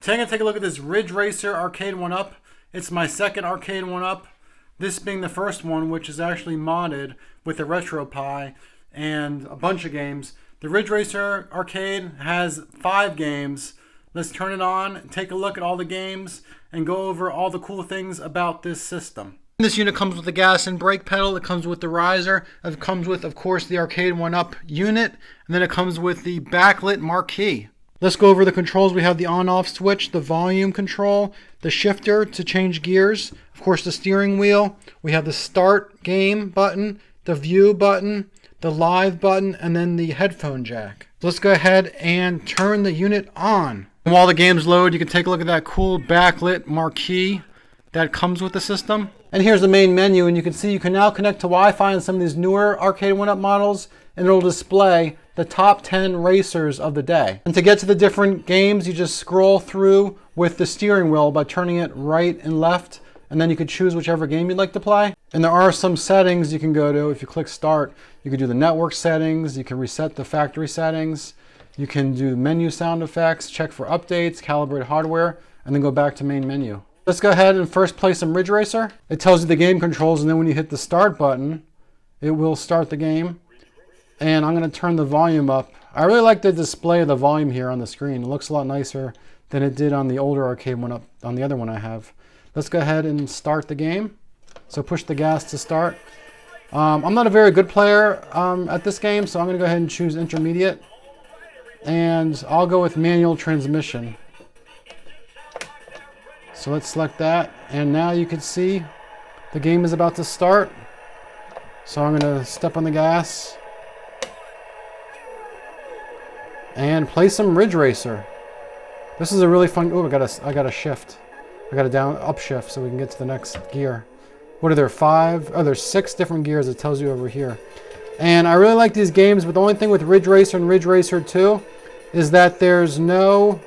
Today I'm going to take a look at this Ridge Racer Arcade1Up. It's my second Arcade1Up. This being the first one, which is actually modded with the RetroPie and a bunch of games. The Ridge Racer Arcade has 5 games. Let's turn it on, take a look at all the games, and go over all the cool things about this system. This unit comes with the gas and brake pedal. It comes with the riser. It comes with, of course, the Arcade1Up unit. And then it comes with the Backlit Marquee. Let's go over the controls. We have the on-off switch, the volume control, the shifter to change gears, of course the steering wheel. We have the start game button, the view button, the live button, and then the headphone jack. So let's go ahead and turn the unit on. And while the games load, you can take a look at that cool backlit marquee that comes with the system. And here's the main menu, and you can see you can now connect to Wi-Fi on some of these newer Arcade1Up models, and it'll display the top 10 racers of the day. And to get to the different games, you just scroll through with the steering wheel by turning it right and left, and then you could choose whichever game you'd like to play. And there are some settings you can go to. If you click start, you can do the network settings, you can reset the factory settings, you can do menu sound effects, check for updates, calibrate hardware, and then go back to main menu. Let's go ahead and first play some Ridge Racer. It tells you the game controls, and then when you hit the start button, it will start the game. And I'm going to turn the volume up. I really like the display of the volume here on the screen. It looks a lot nicer than it did on the older Arcade1Up, on the other one I have. Let's go ahead and start the game. So push the gas to start. I'm not a very good player at this game, so I'm going to go ahead and choose intermediate. And I'll go with manual transmission. So let's select that. And now you can see the game is about to start. So I'm going to step on the gas and play some Ridge Racer. This is a really fun. Oh, I got a shift. I got a down up shift so we can get to the next gear. What are there? 5? Oh, there's 6 different gears. It tells you over here. And I really like these games, but the only thing with Ridge Racer and Ridge Racer 2 is that there's no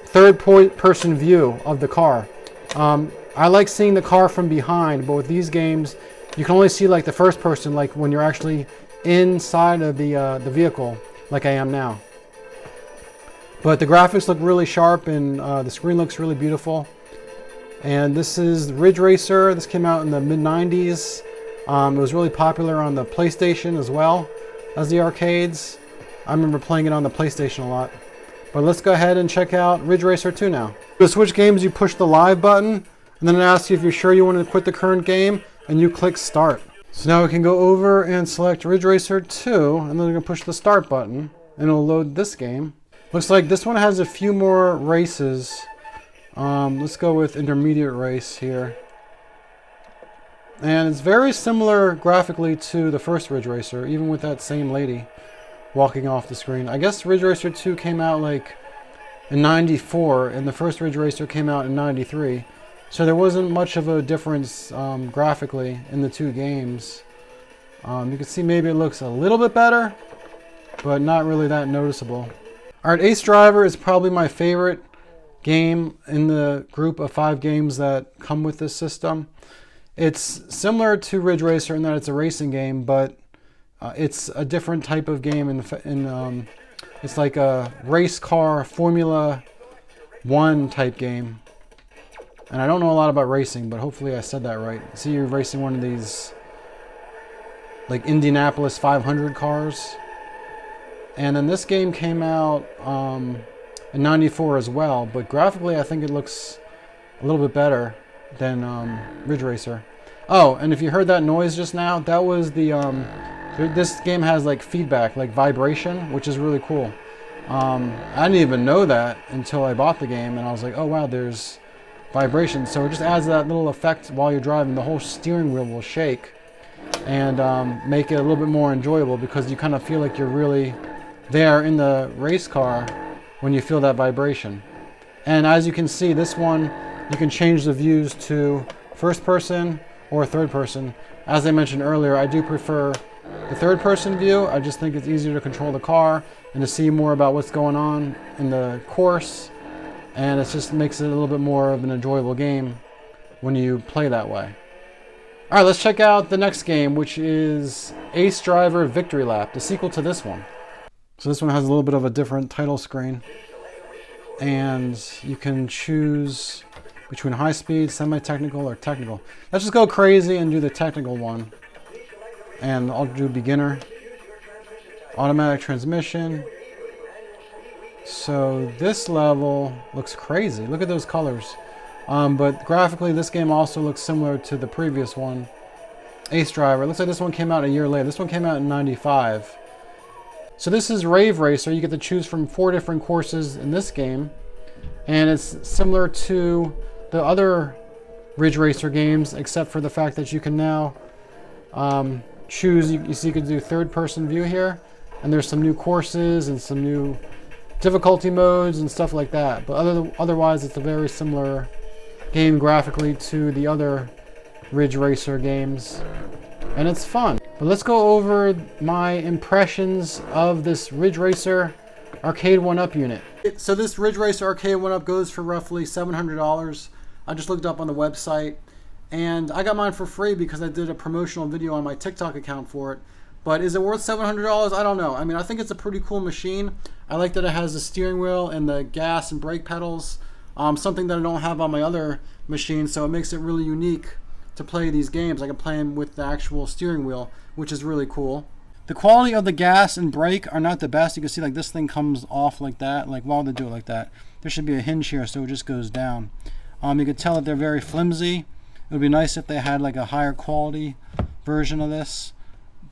third-person view of the car. I like seeing the car from behind, but with these games, you can only see like the first person, like when you're actually inside of the vehicle, like I am now. But the graphics look really sharp, and the screen looks really beautiful. And this is Ridge Racer. This came out in the mid-90s. It was really popular on the PlayStation as well as the arcades. I remember playing it on the PlayStation a lot. But let's go ahead and check out Ridge Racer 2 now. To switch games, you push the live button, and then it asks you if you're sure you want to quit the current game, and you click start. So now we can go over and select Ridge Racer 2, and then we're going to push the start button, and it'll load this game. Looks like this one has a few more races. Let's go with intermediate race here. And it's very similar graphically to the first Ridge Racer, even with that same lady walking off the screen. I guess Ridge Racer 2 came out like in 94, and the first Ridge Racer came out in 93. So there wasn't much of a difference graphically in the 2 games. You can see maybe it looks a little bit better, but not really that noticeable. Alright, Ace Driver is probably my favorite game in the group of 5 games that come with this system. It's similar to Ridge Racer in that it's a racing game, but it's a different type of game. It's like a race car Formula 1 type game. And I don't know a lot about racing, but hopefully I said that right. See, you're racing one of these like Indianapolis 500 cars. And then this game came out in 94 as well, but graphically I think it looks a little bit better than Ridge Racer. Oh, and if you heard that noise just now, that was the this game has like feedback, like vibration, which is really cool. I didn't even know that until I bought the game, and I was like, oh wow, there's vibration. So it just adds that little effect while you're driving. The whole steering wheel will shake and make it a little bit more enjoyable, because you kind of feel like you're really there in the race car when you feel that vibration. And as you can see, this one, you can change the views to first person or third person. As I mentioned earlier, I do prefer the third person view. I just think it's easier to control the car and to see more about what's going on in the course. And it just makes it a little bit more of an enjoyable game when you play that way. Alright, let's check out the next game, which is Ace Driver Victory Lap, the sequel to this one. So this one has a little bit of a different title screen. and you can choose between high speed, semi-technical, or technical. Let's just go crazy and do the technical one. And I'll do beginner. Automatic transmission. So this level looks crazy. Look at those colors. But graphically, this game also looks similar to the previous one. Ace Driver. It looks like this one came out a year later. This one came out in '95. So this is Rave Racer. You get to choose from 4 different courses in this game. And it's similar to the other Ridge Racer games, except for the fact that you can now choose. You see, you can do third-person view here. And there's some new courses and some new difficulty modes and stuff like that. But otherwise, it's a very similar game graphically to the other Ridge Racer games. And it's fun. But let's go over my impressions of this Ridge Racer Arcade1Up unit. So this Ridge Racer Arcade1Up goes for roughly $700. I just looked up on the website. And I got mine for free because I did a promotional video on my TikTok account for it. But is it worth $700? I don't know. I mean, I think it's a pretty cool machine. I like that it has the steering wheel and the gas and brake pedals. Something that I don't have on my other machine, so it makes it really unique to play these games. I can play them with the actual steering wheel, which is really cool. The quality of the gas and brake are not the best. You can see like this thing comes off like that. Like, why would they do it like that? There should be a hinge here so it just goes down. You can tell that they're very flimsy. It would be nice if they had like a higher quality version of this.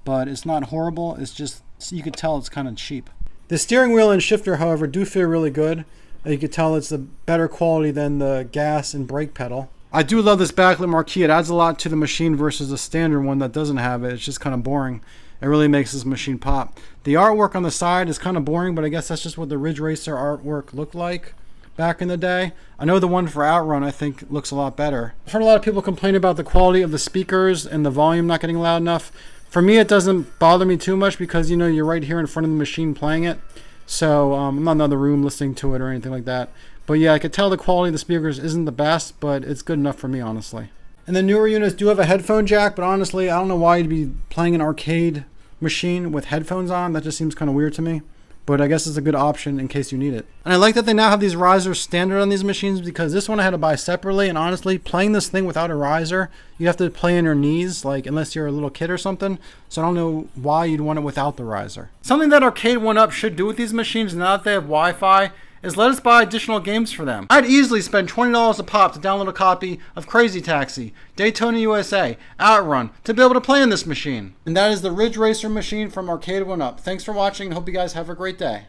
But it's not horrible. It's just, you could tell it's kind of cheap. The steering wheel and shifter, however, do feel really good. You could tell it's a better quality than the gas and brake pedal. I do love this Backlit Marquee. It adds a lot to the machine versus the standard one that doesn't have it. It's just kind of boring. It really makes this machine pop. The artwork on the side is kind of boring, but I guess that's just what the Ridge Racer artwork looked like back in the day. I know the one for Outrun, I think, looks a lot better. I've heard a lot of people complain about the quality of the speakers and the volume not getting loud enough. For me, it doesn't bother me too much because, you know, you're right here in front of the machine playing it. So I'm not in another room listening to it or anything like that. But yeah, I could tell the quality of the speakers isn't the best, but it's good enough for me, honestly. And the newer units do have a headphone jack, but honestly, I don't know why you'd be playing an arcade machine with headphones on. That just seems kind of weird to me. But I guess it's a good option in case you need it. And I like that they now have these risers standard on these machines, because this one I had to buy separately. And honestly, playing this thing without a riser, you have to play on your knees, like unless you're a little kid or something. So I don't know why you'd want it without the riser. Something that Arcade1Up should do with these machines now that they have Wi-Fi is let us buy additional games for them. I'd easily spend $20 a pop to download a copy of Crazy Taxi, Daytona USA, Outrun, to be able to play on this machine. And that is the Ridge Racer machine from Arcade1Up. Thanks for watching and hope you guys have a great day.